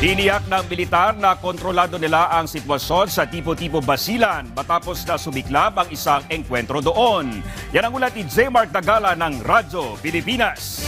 Tiniyak ng militar na kontrolado nila ang sitwasyon sa Tipo-Tipo Basilan matapos na sumiklab ang isang engkwentro doon. Yan ang ulat ni J. Mark Dagala ng Radyo Pilipinas.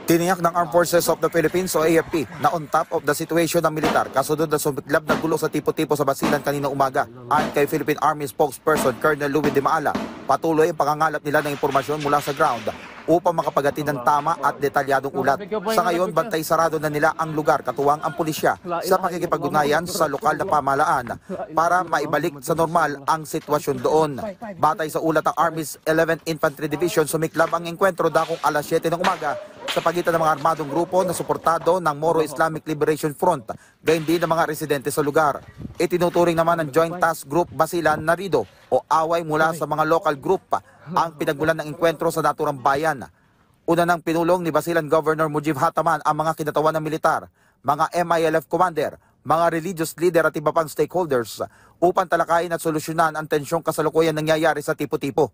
Tiniyak ng Armed Forces of the Philippines o AFP na on top of the situation ng militar kasunod na sumiklab na gulo sa Tipo-Tipo sa Basilan kanina umaga. Ayon kay Philippine Army spokesperson Colonel Louis de Maala, patuloy ang pangangalap nila ng impormasyon mula sa ground upang makapagatid ng tama at detalyadong ulat. Sa ngayon, bantay sarado na nila ang lugar katuwang ang pulisya sa pakikipag-ugnayan sa lokal na pamahalaan para maibalik sa normal ang sitwasyon doon. Batay sa ulat ng Army's 11th Infantry Division, sumiklab ang engkwentro dakong alas 7 ng umaga sa pagitan ng mga armadong grupo na suportado ng Moro Islamic Liberation Front, gayon din ng mga residente sa lugar. Itinuturing naman ng Joint Task Group Basilan na RIDO o away mula sa mga local group ang pinagmulan ng engkwentro sa naturang bayan. Una nang pinulong ni Basilan Governor Mujib Hataman ang mga kinatawan ng militar, mga MILF commander, mga religious leader at iba pang stakeholders upang talakayin at solusyonan ang tensyong kasalukuyan nangyayari sa Tipo-Tipo.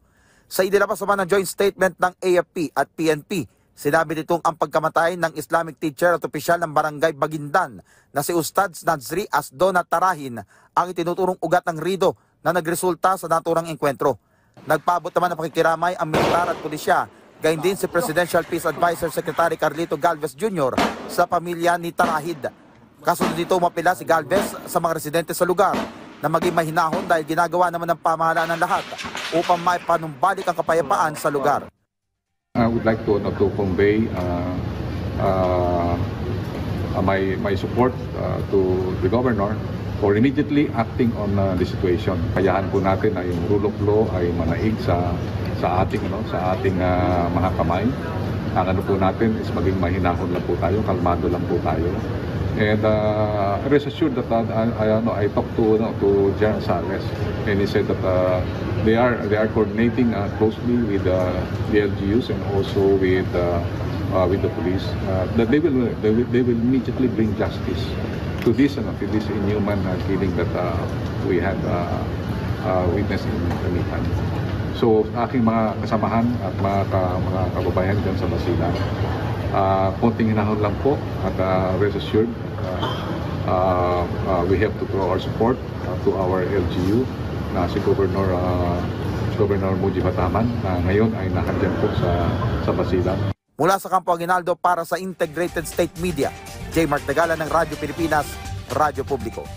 Sa idilabas naman ng joint statement ng AFP at PNP, sinabi nitong ang pagkamatay ng Islamic teacher at opisyal ng Barangay Bagindan na si Ustad Nadzri Asdona Tarahin ang itinuturong ugat ng RIDO na nagresulta sa naturang engkwentro. Nagpaabot naman ng pakikiramay ang militar at pulisya, gayon din si Presidential Peace Advisor Secretary Carlito Galvez Jr. sa pamilya ni Tarahid. Kasunod dito umapila si Galvez sa mga residente sa lugar na maging mahinahon dahil ginagawa naman ng pamahalaan ng lahat upang maipanumbalik ang kapayapaan sa lugar. I would like to convey my support to the governor for immediately acting on the situation. Kayahan po natin na yung rule of law ay manaig sa ating mga kamay. Ang ano po natin is maging mahinahon lang po tayo, kalmado lang po tayo. And rest assured that I talked to General Sales, and he said that they are coordinating closely with the LGUs and also with the police. That they will immediately bring justice to this inhuman killing that we had witnessed in Kalitan. So aking mga kasamahan at mga kababayan dyan sa Basilan, konting hinahon lang po at rest assured we have to throw our support to our LGU na si Governor Mujib Hataman na ngayon ay nakandyan po sa Basilan. Mula sa Campo Aguinaldo para sa Integrated State Media, J. Mark Dagala ng Radyo Pilipinas, Radyo Publiko.